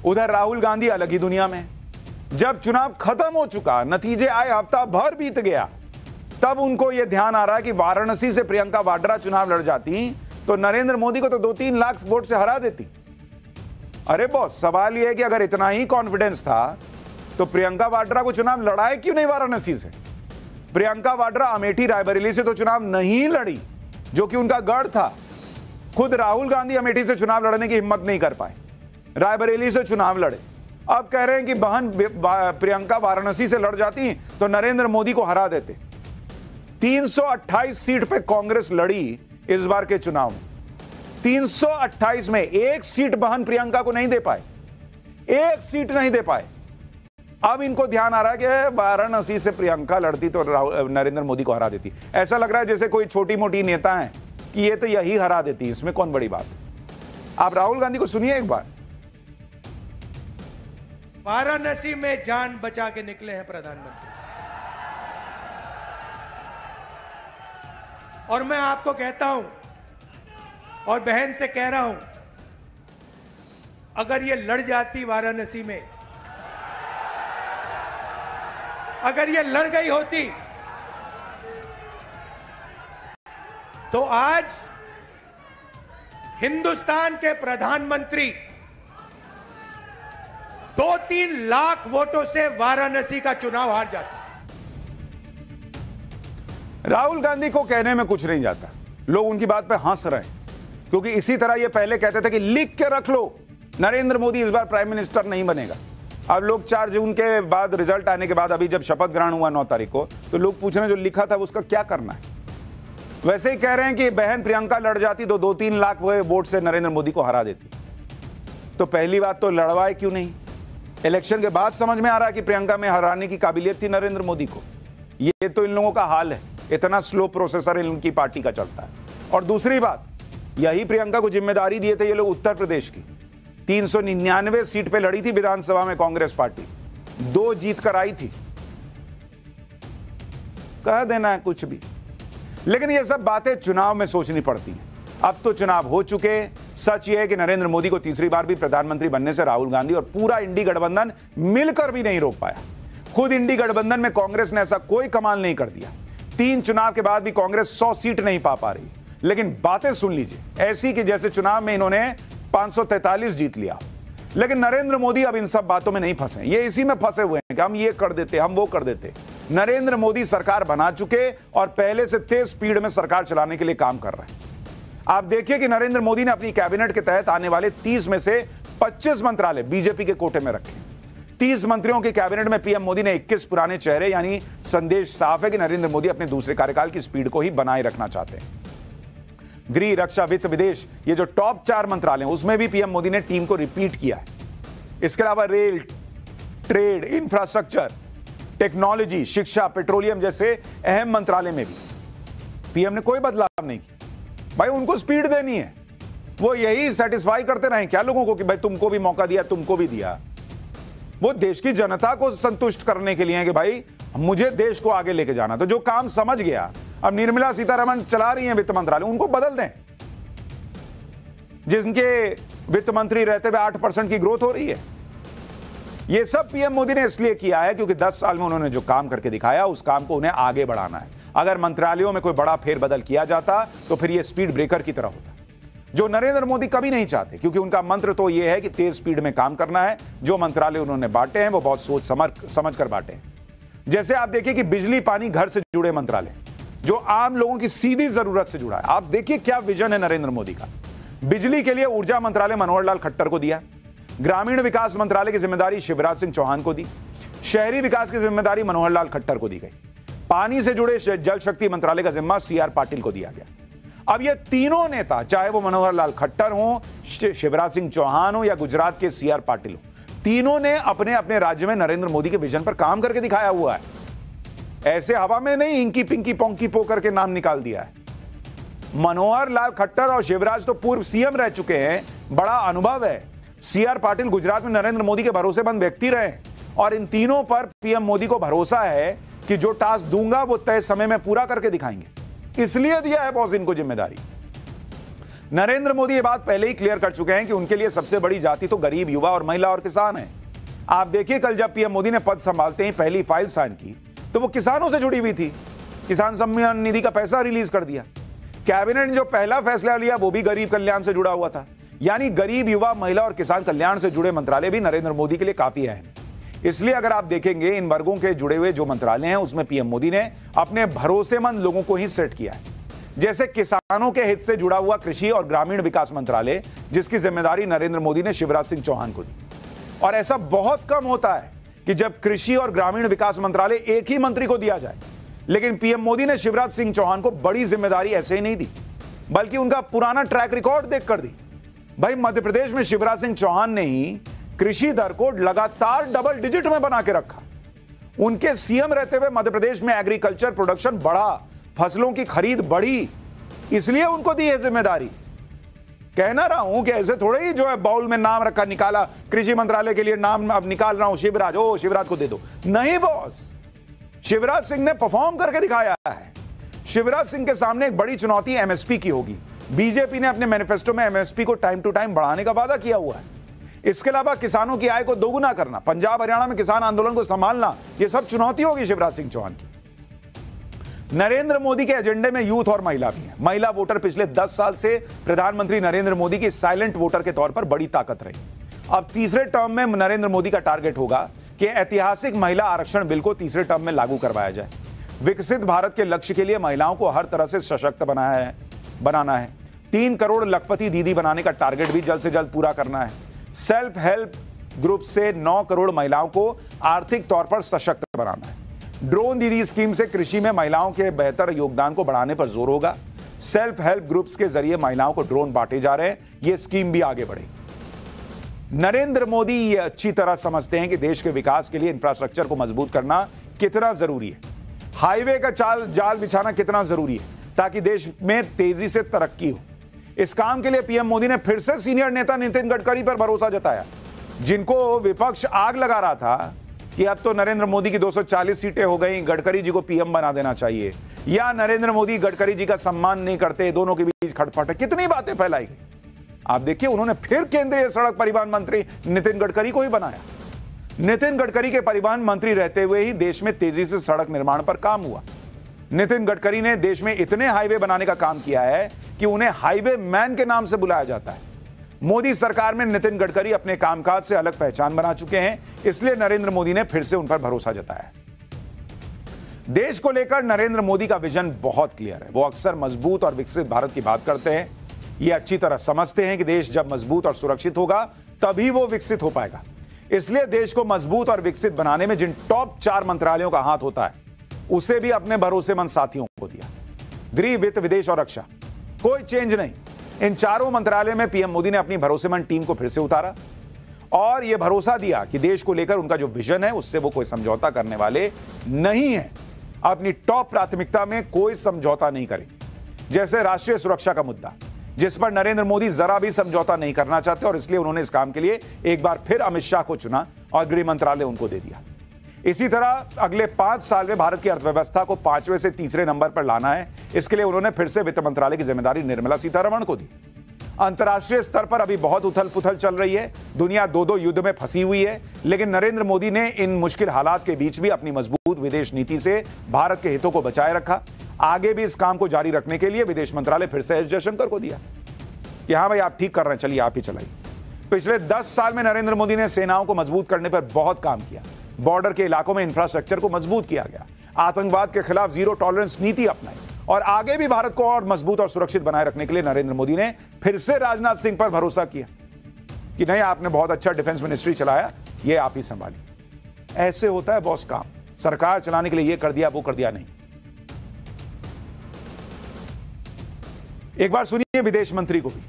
उधर राहुल गांधी अलग ही दुनिया में। जब चुनाव खत्म हो चुका, नतीजे आए, हफ्ता भर बीत गया, तब उनको यह ध्यान आ रहा कि वाराणसी से प्रियंका वाड्रा चुनाव लड़ जाती तो नरेंद्र मोदी को तो 2-3 लाख वोट से हरा देती। अरे बॉस, सवाल यह है कि अगर इतना ही कॉन्फिडेंस था तो प्रियंका वाड्रा को चुनाव लड़ाए क्यों नहीं वाराणसी से? प्रियंका वाड्रा अमेठी रायबरेली से तो चुनाव नहीं लड़ी, जो कि उनका गढ़ था। खुद राहुल गांधी अमेठी से चुनाव लड़ने की हिम्मत नहीं कर पाए, रायबरेली से चुनाव लड़े। अब कह रहे हैं कि बहन प्रियंका वाराणसी से लड़ जाती तो नरेंद्र मोदी को हरा देते। 328 सीट पे कांग्रेस लड़ी इस बार के चुनाव में। 328 में एक सीट बहन प्रियंका को नहीं दे पाए, एक सीट नहीं दे पाए। अब इनको ध्यान आ रहा है कि वाराणसी से प्रियंका लड़ती तो नरेंद्र मोदी को हरा देती। ऐसा लग रहा है जैसे कोई छोटी मोटी नेता है कि ये तो यही हरा देती, इसमें कौन बड़ी बात है। आप राहुल गांधी को सुनिए एक बार। वाराणसी में जान बचा के निकले हैं प्रधानमंत्री, और मैं आपको कहता हूं और बहन से कह रहा हूं, अगर ये लड़ जाती वाराणसी में, अगर ये लड़ गई होती तो आज हिंदुस्तान के प्रधानमंत्री 2-3 लाख वोटों से वाराणसी का चुनाव हार जाते। राहुल गांधी को कहने में कुछ नहीं जाता, लोग उनकी बात पे हंस रहे हैं, क्योंकि इसी तरह ये पहले कहते थे कि लिख के रख लो, नरेंद्र मोदी इस बार प्राइम मिनिस्टर नहीं बनेगा। अब लोग 4 जून के बाद, रिजल्ट आने के बाद, अभी जब शपथ ग्रहण हुआ 9 तारीख को, तो लोग पूछ रहे हैं जो लिखा था उसका क्या करना है। वैसे ही कह रहे हैं कि बहन प्रियंका लड़ जाती तो 2-3 लाख वोट से नरेंद्र मोदी को हरा देती। तो पहली बात तो लड़वाए क्यों नहीं? इलेक्शन के बाद समझ में आ रहा है कि प्रियंका में हराने की काबिलियत थी नरेंद्र मोदी को। ये तो इन लोगों का हाल है, इतना स्लो प्रोसेसर इनकी पार्टी का चलता है। और दूसरी बात, यही प्रियंका को जिम्मेदारी दिए थे ये लोग उत्तर प्रदेश की। 399 सीट पे लड़ी थी विधानसभा में कांग्रेस पार्टी, 2 जीत कर आई थी। कह देना है कुछ भी, लेकिन ये सब बातें चुनाव में सोचनी पड़ती हैं। अब तो चुनाव हो चुके। सच ये है कि नरेंद्र मोदी को तीसरी बार भी प्रधानमंत्री बनने से राहुल गांधी और पूरा इंडी गठबंधन मिलकर भी नहीं रोक पाया। खुद इंडी गठबंधन में कांग्रेस ने ऐसा कोई कमाल नहीं कर दिया। 3 चुनाव के बाद भी कांग्रेस 100 सीट नहीं पा रही। लेकिन बातें सुन लीजिए ऐसी कि जैसे चुनाव में इन्होंने 543 जीत लिया। लेकिन नरेंद्र मोदी अब इन सब बातों में नहीं फंसे, ये इसी में फंसे हुए हैं कि हम ये कर देते, हम वो कर देते। नरेंद्र मोदी सरकार बना चुके और पहले से तेज स्पीड में सरकार चलाने के लिए काम कर रहे हैं। आप देखिए कि नरेंद्र मोदी ने अपनी कैबिनेट के तहत आने वाले 30 में से 25 मंत्रालय बीजेपी के कोटे में रखे। 30 मंत्रियों के कैबिनेट में पीएम मोदी ने 21 पुराने चेहरे, यानी संदेश साफ है कि नरेंद्र मोदी अपने दूसरे कार्यकाल की स्पीड को ही बनाए रखना चाहते हैं। गृह, रक्षा, वित्त, विदेश, ये जो टॉप 4 मंत्रालय हैं उसमें भी पीएम मोदी ने टीम को रिपीट किया है। इसके अलावा रेल, ट्रेड, इंफ्रास्ट्रक्चर, टेक्नोलॉजी, शिक्षा, पेट्रोलियम जैसे अहम मंत्रालय में भी पीएम ने कोई बदलाव नहीं किया। भाई उनको स्पीड देनी है, वो यही सेटिस्फाई करते रहे क्या लोगों को कि भाई तुमको भी मौका दिया, तुमको भी दिया। वो देश की जनता को संतुष्ट करने के लिए है कि भाई मुझे देश को आगे लेके जाना। तो जो काम समझ गया, अब निर्मला सीतारमण चला रही हैं वित्त मंत्रालय, उनको बदल दें। जिनके वित्त मंत्री रहते हुए 8% की ग्रोथ हो रही है। यह सब पीएम मोदी ने इसलिए किया है क्योंकि 10 साल में उन्होंने जो काम करके दिखाया उस काम को उन्हें आगे बढ़ाना है। अगर मंत्रालयों में कोई बड़ा फेरबदल किया जाता तो फिर यह स्पीड ब्रेकर की तरह होता, जो नरेंद्र मोदी कभी नहीं चाहते, क्योंकि उनका मंत्र तो यह है कि तेज स्पीड में काम करना है। जो मंत्रालय उन्होंने बांटे हैं वो बहुत सोच समझ कर बांटे हैं। जैसे आप देखिए कि बिजली, पानी, घर से जुड़े मंत्रालय जो आम लोगों की सीधी जरूरत से जुड़ा है। आप देखिए क्या विजन है नरेंद्र मोदी का। बिजली के लिए ऊर्जा मंत्रालय मनोहर लाल खट्टर को दिया, ग्रामीण विकास मंत्रालय की जिम्मेदारी शिवराज सिंह चौहान को दी, शहरी विकास की जिम्मेदारी मनोहर लाल खट्टर को दी गई, पानी से जुड़े जल शक्ति मंत्रालय का जिम्मा सीआर पाटिल को दिया गया। अब ये तीनों नेता, चाहे वो मनोहर लाल खट्टर हो, शिवराज सिंह चौहान हो या गुजरात के सीआर पाटिल हो, तीनों ने अपने अपने राज्य में नरेंद्र मोदी के विजन पर काम करके दिखाया हुआ है। ऐसे हवा में नहीं इंकी पिंकी पोंकी पो करके नाम निकाल दिया है। मनोहर लाल खट्टर और शिवराज तो पूर्व सीएम रह चुके हैं, बड़ा अनुभव है। सीआर पाटिल गुजरात में नरेंद्र मोदी के भरोसेमंद व्यक्ति रहे और इन तीनों पर पीएम मोदी को भरोसा है कि जो टास्क दूंगा वो तय समय में पूरा करके दिखाएंगे, इसलिए दिया है बॉस इनको जिम्मेदारी। नरेंद्र मोदी ये बात पहले ही क्लियर कर चुके हैं कि उनके लिए सबसे बड़ी जाति तो गरीब, युवा और महिला और किसान है। आप देखिए, कल जब पीएम मोदी ने पद संभालते ही पहली फाइल साइन की तो वो किसानों से जुड़ी हुई थी। किसान सम्मान निधि का पैसा रिलीज कर दिया। कैबिनेट ने जो पहला फैसला लिया वो भी गरीब कल्याण से जुड़ा हुआ था। यानी गरीब, युवा, महिला और किसान कल्याण से जुड़े मंत्रालय भी नरेंद्र मोदी के लिए काफी अहम है। इसलिए अगर आप देखेंगे, इन वर्गों के जुड़े हुए जो मंत्रालय हैं उसमें पीएम मोदी ने अपने भरोसेमंद लोगों को ही सेट किया है। जैसे किसानों के हित से जुड़ा हुआ कृषि और ग्रामीण विकास मंत्रालय, जिसकी जिम्मेदारी नरेंद्र मोदी ने शिवराज सिंह चौहान को दी। और ऐसा बहुत कम होता है कि जब कृषि और ग्रामीण विकास मंत्रालय एक ही मंत्री को दिया जाए, लेकिन पीएम मोदी ने शिवराज सिंह चौहान को बड़ी जिम्मेदारी ऐसे ही नहीं दी, बल्कि उनका पुराना ट्रैक रिकॉर्ड देखकर दी। भाई, मध्य प्रदेश में शिवराज सिंह चौहान ने ही कृषि दर को लगातार डबल डिजिट में बना के रखा। उनके सीएम रहते हुए मध्य प्रदेश में एग्रीकल्चर प्रोडक्शन बढ़ा, फसलों की खरीद बढ़ी, इसलिए उनको दी है जिम्मेदारी। कहना रहा हूं कि ऐसे थोड़े ही जो है बाउल में नाम रखा, निकाला, कृषि मंत्रालय के लिए नाम अब निकाल रहा हूं शिवराज, ओ शिवराज को दे दो। नहीं बॉस, शिवराज सिंह ने परफॉर्म करके दिखाया है। शिवराज सिंह के सामने एक बड़ी चुनौती एमएसपी की होगी। बीजेपी ने अपने मैनिफेस्टो में एमएसपी को टाइम टू टाइम बढ़ाने का वादा किया हुआ है। इसके अलावा किसानों की आय को दोगुना करना, पंजाब हरियाणा में किसान आंदोलन को संभालना, यह सब चुनौती होगी शिवराज सिंह चौहान की। नरेंद्र मोदी के एजेंडे में यूथ और महिला भी है। महिला वोटर पिछले 10 साल से प्रधानमंत्री नरेंद्र मोदी की साइलेंट वोटर के तौर पर बड़ी ताकत रही। अब तीसरे टर्म में नरेंद्र मोदी का टारगेट होगा कि ऐतिहासिक महिला आरक्षण बिल को तीसरे टर्म में लागू करवाया जाए। विकसित भारत के लक्ष्य के लिए महिलाओं को हर तरह से सशक्त बनाना है। 3 करोड़ लखपति दीदी बनाने का टारगेट भी जल्द से जल्द पूरा करना है। सेल्फ हेल्प ग्रुप से 9 करोड़ महिलाओं को आर्थिक तौर पर सशक्त बनाना है। ड्रोन दीदी स्कीम से कृषि में महिलाओं के बेहतर योगदान को बढ़ाने पर जोर होगा। सेल्फ हेल्प ग्रुप्स के जरिए महिलाओं को ड्रोन बांटे जा रहे हैं, यह स्कीम भी आगे बढ़ेगी। नरेंद्र मोदी ये अच्छी तरह समझते हैं कि देश के विकास के लिए इंफ्रास्ट्रक्चर को मजबूत करना कितना जरूरी है, हाईवे का जाल बिछाना कितना जरूरी है, ताकि देश में तेजी से तरक्की हो। इस काम के लिए पीएम मोदी ने फिर से सीनियर नेता नितिन गडकरी पर भरोसा जताया, जिनको विपक्ष आग लगा रहा था कि अब तो नरेंद्र मोदी की 240 सीटें हो गई, गडकरी जी को पीएम बना देना चाहिए, या नरेंद्र मोदी गडकरी जी का सम्मान नहीं करते, दोनों के बीच खटपट है। कितनी बातें फैलाई गई। आप देखिए, उन्होंने फिर केंद्रीय सड़क परिवहन मंत्री नितिन गडकरी को ही बनाया। नितिन गडकरी के परिवहन मंत्री रहते हुए ही देश में तेजी से सड़क निर्माण पर काम हुआ। नितिन गडकरी ने देश में इतने हाईवे बनाने का काम किया है कि उन्हें हाईवे मैन के नाम से बुलाया जाता है। मोदी सरकार में नितिन गडकरी अपने कामकाज से अलग पहचान बना चुके हैं, इसलिए नरेंद्र मोदी ने फिर से उन पर भरोसा जताया। देश को लेकर नरेंद्र मोदी का विजन बहुत क्लियर है। वो अक्सर मजबूत और विकसित भारत की बात करते हैं। ये अच्छी तरह समझते हैं कि देश जब मजबूत और सुरक्षित होगा तभी वो विकसित हो पाएगा। इसलिए देश को मजबूत और विकसित बनाने में जिन टॉप 4 मंत्रालयों का हाथ होता है, उसे भी अपने भरोसेमंद साथियों को दिया। गृह, वित्त, विदेश और रक्षा, कोई चेंज नहीं। इन चारों मंत्रालय में पीएम मोदी ने अपनी भरोसेमंद टीम को फिर से उतारा और यह भरोसा दिया कि देश को लेकर उनका जो विजन है उससे वो कोई समझौता करने वाले नहीं है। अपनी टॉप प्राथमिकता में कोई समझौता नहीं करेंगे। जैसे राष्ट्रीय सुरक्षा का मुद्दा, जिस पर नरेंद्र मोदी जरा भी समझौता नहीं करना चाहते और इसलिए उन्होंने इस काम के लिए एक बार फिर अमित शाह को चुना और गृह मंत्रालय उनको दे दिया। इसी तरह अगले 5 साल में भारत की अर्थव्यवस्था को 5वें से तीसरे नंबर पर लाना है। इसके लिए उन्होंने फिर से वित्त मंत्रालय की जिम्मेदारी निर्मला सीतारमण को दी। अंतर्राष्ट्रीय स्तर पर अभी बहुत उथल पुथल चल रही है। दुनिया 2-2 युद्ध में फंसी हुई है, लेकिन नरेंद्र मोदी ने इन मुश्किल हालात के बीच भी अपनी मजबूत विदेश नीति से भारत के हितों को बचाए रखा। आगे भी इस काम को जारी रखने के लिए विदेश मंत्रालय फिर से एस जयशंकर को दिया कि हाँ भाई, आप ठीक कर रहे हैं, चलिए आप ही चलाइए। पिछले 10 साल में नरेंद्र मोदी ने सेनाओं को मजबूत करने पर बहुत काम किया। बॉर्डर के इलाकों में इंफ्रास्ट्रक्चर को मजबूत किया गया, आतंकवाद के खिलाफ जीरो टॉलरेंस नीति अपनाई और आगे भी भारत को और मजबूत और सुरक्षित बनाए रखने के लिए नरेंद्र मोदी ने फिर से राजनाथ सिंह पर भरोसा किया कि नहीं, आपने बहुत अच्छा डिफेंस मिनिस्ट्री चलाया, ये आप ही संभालिए। ऐसे होता है बॉस काम। सरकार चलाने के लिए ये कर दिया, वो कर दिया नहीं। एक बार सुनिए विदेश मंत्री को भी।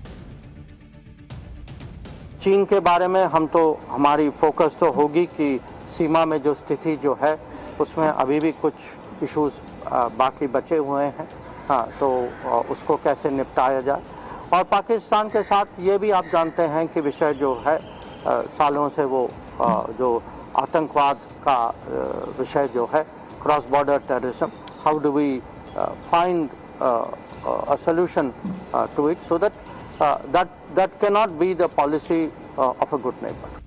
चीन के बारे में हमारी फोकस तो होगी कि सीमा में जो स्थिति जो है उसमें अभी भी कुछ इश्यूज बाकी बचे हुए हैं, हाँ, तो उसको कैसे निपटाया जाए। और पाकिस्तान के साथ ये भी आप जानते हैं कि विषय जो है सालों से वो जो आतंकवाद का विषय जो है, cross border terrorism, how do we find a solution to it so that that cannot be the policy of a good neighbor.